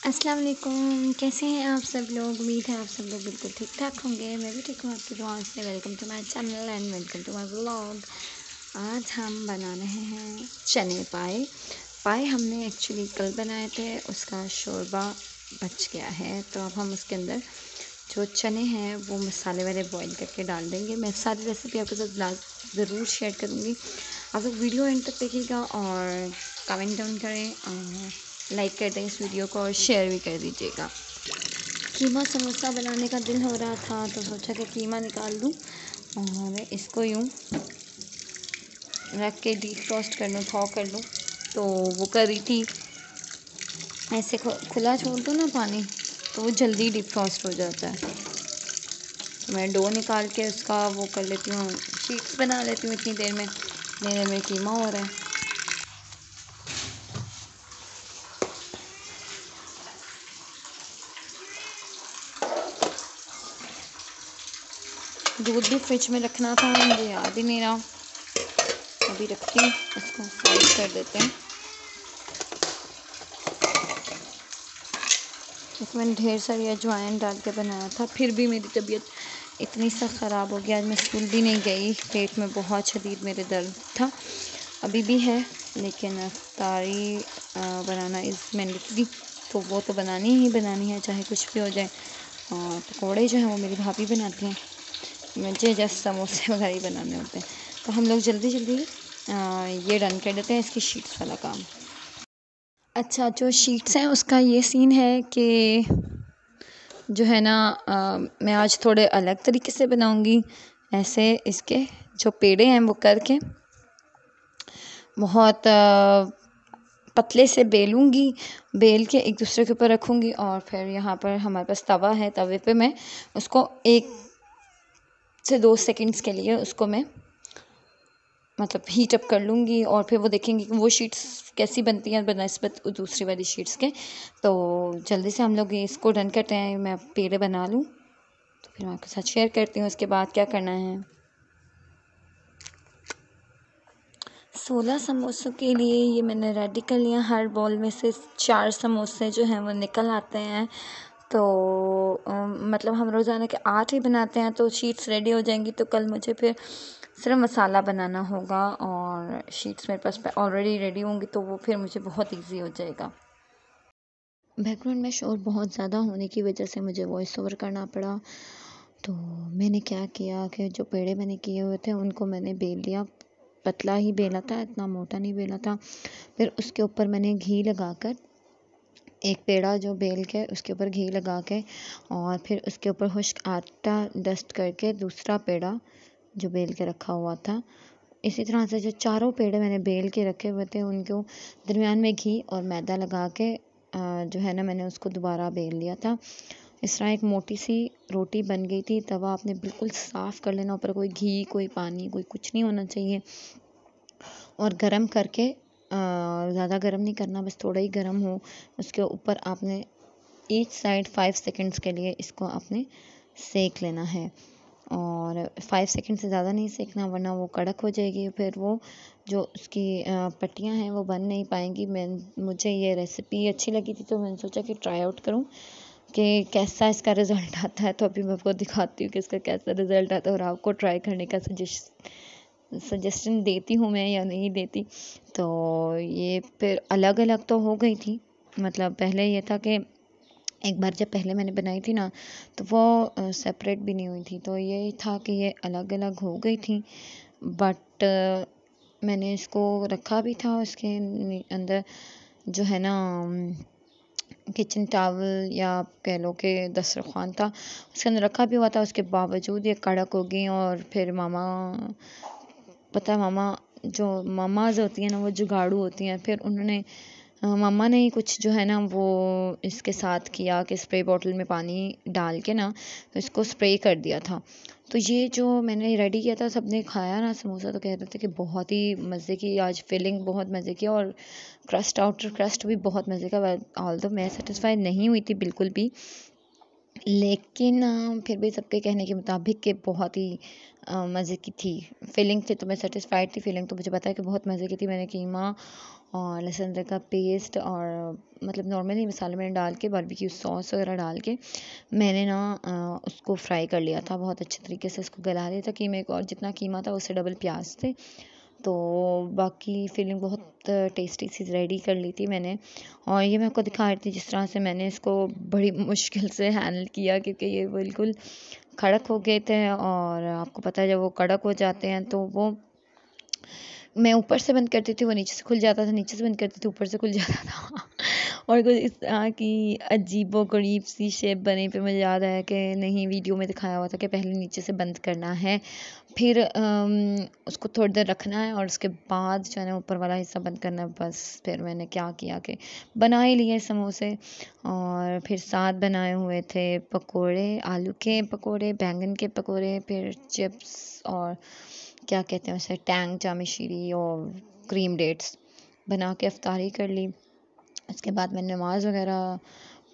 अस्सलाम वालेकुम। कैसे हैं आप सब लोग? उम्मीद है आप सब लोग बिल्कुल ठीक ठाक होंगे। मैं भी ठीक हूँ आपकी दुआओं से। Welcome to my channel and welcome to my vlog. आज हम बना रहे हैं चने पाए। पाए हमने एक्चुअली कल बनाए थे, उसका शोरबा बच गया है, तो अब हम उसके अंदर जो चने हैं वो मसाले वाले बॉईल करके डाल देंगे। मैं सारी रेसिपी आपके साथ ज़रूर शेयर करूँगी। आप लोग वीडियो एंड तक देखिएगा और कमेंट डाउन करें और लाइक कर दें इस वीडियो को और शेयर भी कर दीजिएगा। कीमा समोसा बनाने का दिल हो रहा था तो सोचा कि कीमा निकाल दूँ और इसको यूँ रख के डीप फ्रॉस्ट कर लूँ, थॉ कर लूँ। तो वो कर रही थी, ऐसे खुला छोड़ दो ना पानी तो वो जल्दी डीप फ्रॉस्ट हो जाता है। तो मैं डो निकाल के उसका वो कर लेती हूँ, शीट्स बना लेती हूँ इतनी देर में। कीमा हो रहा है। दूध भी फ्रिज में रखना था, मुझे याद ही नहीं रहा। अभी रखती हूँ, इसको साइड कर देते हैं। इसमें मैंने ढेर सारी अजवाइन डाल के बनाया था, फिर भी मेरी तबीयत इतनी सा ख़राब हो गया। आज मैं स्कूल भी नहीं गई, पेट में बहुत शदीद मेरे दर्द था, अभी भी है। लेकिन अफ्तारी बनाना इज़ मैंडेटरी, तो वो तो बनानी ही बनानी है, चाहे कुछ भी हो जाए। पकौड़े जो हैं वो मेरी भाभी बनाती हैं, मुझे जस्ट समोसे वगैरह ही बनाने होते हैं। तो हम लोग जल्दी जल्दी ये डन कर देते हैं इसकी शीट्स वाला काम। अच्छा, जो शीट्स हैं उसका ये सीन है कि जो है ना मैं आज थोड़े अलग तरीके से बनाऊंगी। ऐसे इसके जो पेड़े हैं वो करके बहुत पतले से बेलूँगी, बेल के एक दूसरे के ऊपर रखूँगी और फिर यहाँ पर हमारे पास तवा है, तवे पे मैं उसको 1 से 2 सेकंड्स के लिए उसको मैं मतलब हीट अप कर लूँगी और फिर वो देखेंगे कि वो शीट्स कैसी बनती हैं बनस्बत दूसरी वाली शीट्स के। तो जल्दी से हम लोग इसको डन करते हैं, मैं पेड़े बना लूँ तो फिर मैं आपके साथ शेयर करती हूँ उसके बाद क्या करना है। 16 समोसों के लिए ये मैंने रेडी कर लिया। हर बॉल में से 4 समोसे जो हैं वो निकल आते हैं। तो मतलब हम रोज़ाना के 8 ही बनाते हैं, तो शीट्स रेडी हो जाएंगी। तो कल मुझे फिर सिर्फ मसाला बनाना होगा और शीट्स मेरे पास ऑलरेडी रेडी होंगी, तो वो फिर मुझे बहुत इजी हो जाएगा। बैकग्राउंड में शोर बहुत ज़्यादा होने की वजह से मुझे वॉइस ओवर करना पड़ा। तो मैंने क्या किया कि जो पेड़े मैंने किए हुए थे उनको मैंने बेल लिया, पतला ही बेला था, इतना मोटा नहीं बेला था। फिर उसके ऊपर मैंने घी लगाकर एक पेड़ा जो बेल के उसके ऊपर घी लगा के और फिर उसके ऊपर खुश्क आटा डस्ट करके दूसरा पेड़ा जो बेल के रखा हुआ था, इसी तरह से जो चारों पेड़े मैंने बेल के रखे हुए थे उनको दरमियान में घी और मैदा लगा के जो है ना मैंने उसको दोबारा बेल लिया था। इस तरह एक मोटी सी रोटी बन गई थी। तवा आपने बिल्कुल साफ़ कर लेना, ऊपर कोई घी कोई पानी कोई कुछ नहीं होना चाहिए और गरम करके ज़्यादा गरम नहीं करना, बस थोड़ा ही गरम हो। उसके ऊपर आपने ईच साइड 5 सेकंड्स के लिए इसको आपने सेक लेना है और 5 सेकंड से ज़्यादा नहीं सेकना, वरना वो कड़क हो जाएगी। फिर वो जो उसकी पट्टियाँ हैं वो बन नहीं पाएंगी। मुझे ये रेसिपी अच्छी लगी थी तो मैंने सोचा कि ट्राई आउट करूँ कि कैसा इसका रिज़ल्ट आता है। तो अभी मैं आपको दिखाती हूँ कि इसका कैसा रिज़ल्ट आता है और आपको ट्राई करने का सजेशन देती हूँ मैं या नहीं देती। तो ये फिर अलग अलग तो हो गई थी, मतलब पहले ये था कि एक बार जब पहले मैंने बनाई थी ना तो वो सेपरेट भी नहीं हुई थी, तो ये था कि ये अलग अलग हो गई थी। बट मैंने इसको रखा भी था, उसके अंदर जो है ना किचन टावल या आप कह लो कि दस्तरखान था, उसके अंदर रखा भी हुआ था। उसके बावजूद ये कड़क हो गई और फिर मामाज होती हैं ना, वो जुगाड़ू होती हैं, फिर उन्होंने मम्मा ने ही कुछ जो है ना वो इसके साथ किया कि स्प्रे बॉटल में पानी डाल के ना तो इसको स्प्रे कर दिया था। तो ये जो मैंने रेडी किया था सबने खाया ना समोसा, तो कह रहे थे कि बहुत ही मज़े की आज फीलिंग, बहुत मज़े की और आउटर क्रस्ट भी बहुत मज़े का। ऑल्दो मैं सेटिस्फाई नहीं हुई थी बिल्कुल भी, लेकिन फिर भी सबके कहने के मुताबिक कि बहुत ही मज़े की थी फीलिंग थी, तो मैं सेटिस्फाइड थी। फीलिंग तो मुझे पता है कि बहुत मज़े की थी। मैंने कीमा और लहसुन अदरक का पेस्ट और मतलब नॉर्मली मसाले मैंने डाल के बारबेक्यू सॉस वगैरह डाल के मैंने ना उसको फ्राई कर लिया था, बहुत अच्छे तरीके से उसको गला लिया था। कीमे को, और जितना कीमा था उससे डबल प्याज थे। तो बाकी फीलिंग बहुत टेस्टी सी रेडी कर ली थी मैंने। और ये मैं आपको दिखा रही थी जिस तरह से मैंने इसको बड़ी मुश्किल से हैंडल किया, क्योंकि ये बिल्कुल कड़क हो गए थे। और आपको पता है जब वो कड़क हो जाते हैं तो वो, मैं ऊपर से बंद करती थी वो नीचे से खुल जाता था, नीचे से बंद करती थी ऊपर से खुल जाता था और कुछ इस तरह की अजीबो गरीब सी शेप बनी। फिर मुझे याद आया कि नहीं, वीडियो में दिखाया हुआ था कि पहले नीचे से बंद करना है, फिर उसको थोड़ी देर रखना है और उसके बाद जो है ना ऊपर वाला हिस्सा बंद करना है। बस फिर मैंने क्या किया कि बना ही लिए समोसे। और फिर साथ बनाए हुए थे पकोड़े, आलू के पकोड़े, बैंगन के पकोड़े, फिर चिप्स और क्या कहते हैं उसे, टैंग चामीशीरी और क्रीम डेट्स बना के अफ्तारी कर ली। उसके बाद मैंने नमाज़ वगैरह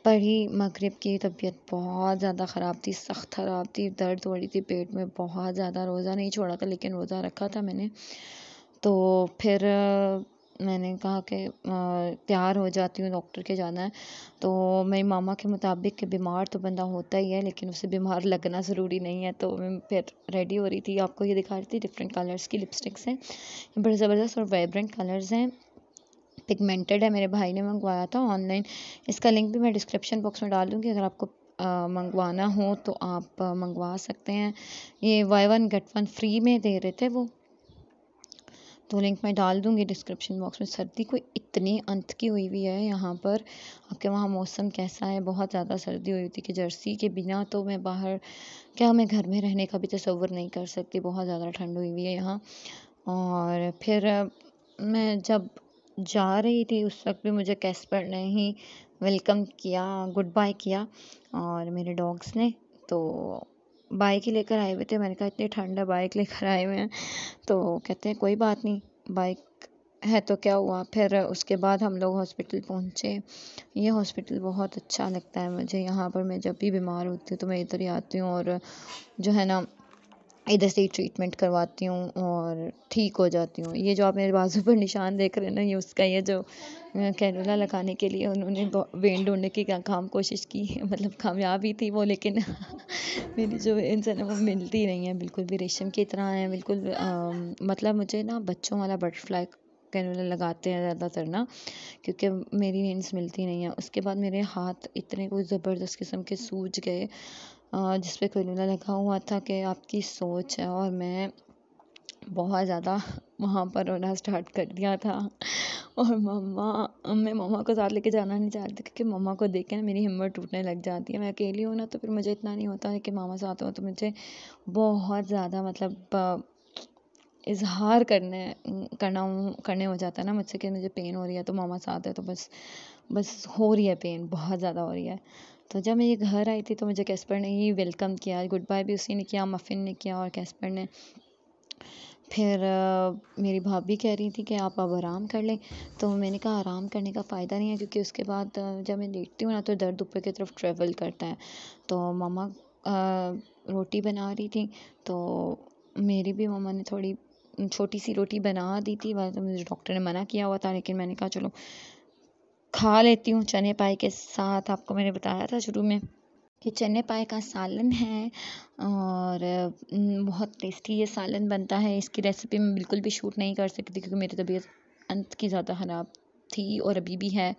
पढ़ी मगरिब की। तबीयत बहुत ज़्यादा ख़राब थी, सख्त ख़राब थी, दर्द हो रही थी पेट में बहुत ज़्यादा। रोज़ा नहीं छोड़ा था लेकिन रोज़ा रखा था मैंने। तो फिर मैंने कहा कि तैयार हो जाती हूँ, डॉक्टर के जाना है। तो मेरी मामा के मुताबिक कि बीमार तो बंदा होता ही है लेकिन उसे बीमार लगना ज़रूरी नहीं है। तो मैं फिर रेडी हो रही थी, आपको ये दिखा रही थी डिफरेंट कलर्स की लिपस्टिक्स हैं, बड़े ज़बरदस्त और वाइब्रेंट कलर्स हैं, पिगमेंटेड है। मेरे भाई ने मंगवाया था ऑनलाइन, इसका लिंक भी मैं डिस्क्रिप्शन बॉक्स में डाल दूँगी, अगर आपको मंगवाना हो तो आप मंगवा सकते हैं। ये by one get one free में दे रहे थे वो, तो लिंक मैं डाल दूँगी डिस्क्रिप्शन बॉक्स में। सर्दी कोई इतनी अंत की हुई हुई है यहाँ पर। आपके वहाँ मौसम कैसा है? बहुत ज़्यादा सर्दी हुई थी कि जर्सी के बिना तो मैं बाहर, क्या मैं घर में रहने का भी तसव्वुर नहीं कर सकती, बहुत ज़्यादा ठंड हुई हुई है यहाँ। और फिर मैं जब जा रही थी उस वक्त भी मुझे कैस्पर ने ही वेलकम किया, गुड बाय किया और मेरे डॉग्स ने। तो बाइक ही लेकर आए हुए थे, मैंने कहा इतनी ठंड है बाइक लेकर आए हुए हैं, तो कहते हैं कोई बात नहीं, बाइक है तो क्या हुआ। फिर उसके बाद हम लोग हॉस्पिटल पहुँचे। ये हॉस्पिटल बहुत अच्छा लगता है मुझे, यहाँ पर मैं जब भी बीमार होती हूँ तो मैं इधर ही आती हूँ और जो है ना इधर से ही ट्रीटमेंट करवाती हूँ और ठीक हो जाती हूँ। ये जो आप मेरे बाजू पर निशान देख रहे हैं ना, ये उसका, ये जो कैनुला लगाने के लिए उन्होंने वेन ढूंढने की काम कोशिश की मतलब कामयाब ही थी वो, लेकिन मेरी जो वेन्स है ना वो मिलती नहीं है, बिल्कुल भी रेशम की तरह है बिल्कुल। मतलब मुझे ना बच्चों वाला बटरफ्लाई कैनुला लगाते हैं ज़्यादातर ना, क्योंकि मेरी वेन्स मिलती नहीं है। उसके बाद मेरे हाथ इतने कोई ज़बरदस्त किस्म के सूज गए जिस पे कैनुला लगा हुआ था कि आपकी सोच है। और मैं बहुत ज़्यादा वहाँ पर रोना स्टार्ट कर दिया था और मैं मम्मा को साथ लेके जाना नहीं चाहती थी, क्योंकि मम्मा को देख के ना मेरी हिम्मत टूटने लग जाती है। मैं अकेली हूँ ना तो फिर मुझे इतना नहीं होता है कि मामा साथ हो, तो मुझे बहुत ज़्यादा मतलब इजहार करने हो जाता है ना मुझसे कि मुझे पेन हो रही है, तो मामा साथ है तो बस हो रही है पेन, बहुत ज़्यादा हो रही है। तो जब मैं ये घर आई थी तो मुझे कैस्पर ने ही वेलकम किया, गुड बाय भी उसी ने किया, मफ़िन ने किया और कैस्पर ने। फिर मेरी भाभी कह रही थी कि आप अब आराम कर लें, तो मैंने कहा आराम करने का फ़ायदा नहीं है, क्योंकि उसके बाद जब मैं लेटती हूँ ना तो दर्द ऊपर की तरफ ट्रेवल करता है। तो मम्मा रोटी बना रही थी, तो मेरी भी मम्मा ने थोड़ी छोटी सी रोटी बना दी थी, वैसे तो मुझे डॉक्टर ने मना किया हुआ था, लेकिन मैंने कहा चलो खा लेती हूँ चने पाई के साथ। आपको मैंने बताया था शुरू में कि चने पाए का सालन है और बहुत टेस्टी ये सालन बनता है। इसकी रेसिपी मैं बिल्कुल भी शूट नहीं कर सकती क्योंकि मेरी तबीयत अंत की ज़्यादा ख़राब थी और अभी भी है।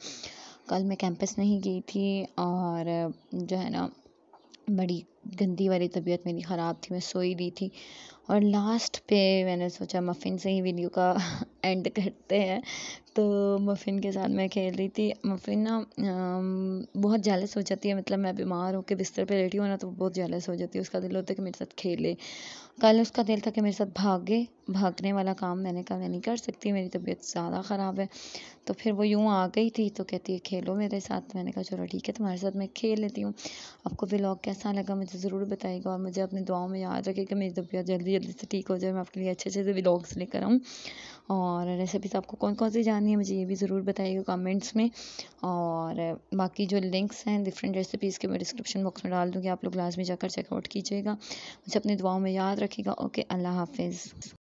कल मैं कैंपस नहीं गई थी और जो है ना बड़ी गंदी वाली तबीयत मेरी ख़राब थी, मैं सोई दी थी। और लास्ट पे मैंने सोचा मफ़िन से ही वीडियो का एंड करते हैं। तो मफ़िन के साथ मैं खेल रही थी। मफ़िन ना बहुत जेलस हो जाती है, मतलब मैं बीमार होकर बिस्तर पे लेटी हूँ ना तो बहुत जेलस हो जाती है, उसका दिल होता है कि मेरे साथ खेले। कल उसका दिल था कि मेरे साथ भागने वाला काम मैंने कहा मैं नहीं कर सकती, मेरी तबीयत ज़्यादा ख़राब है। तो फिर वो यूँ आ गई थी तो कहती है खेलो मेरे साथ। मैंने कहा चलो ठीक है तुम्हारे साथ मैं खेल लेती हूँ। आपको व्लॉग कैसा लगा मुझे ज़रूर बताइएगा और मुझे अपनी दुआओं में याद रखिएगा, मेरी तबीयत जल्दी जल्दी से ठीक हो जाए, मैं आपके लिए अच्छे अच्छे से व्लॉग्स लेकर आऊँ। और रेसिपीज़ आपको कौन कौन सी जाननी है मुझे ये भी ज़रूर बताइएगा कमेंट्स में। और बाकी जो लिंक्स हैं डिफरेंट रेसिपीज़ के मैं डिस्क्रिप्शन बॉक्स में डाल दूँगी, आप लोग लाजमी जाकर चेकआउट कीजिएगा। मुझे अपनी दुआओं में याद रखिएगा। ओके, अल्लाह हाफिज़।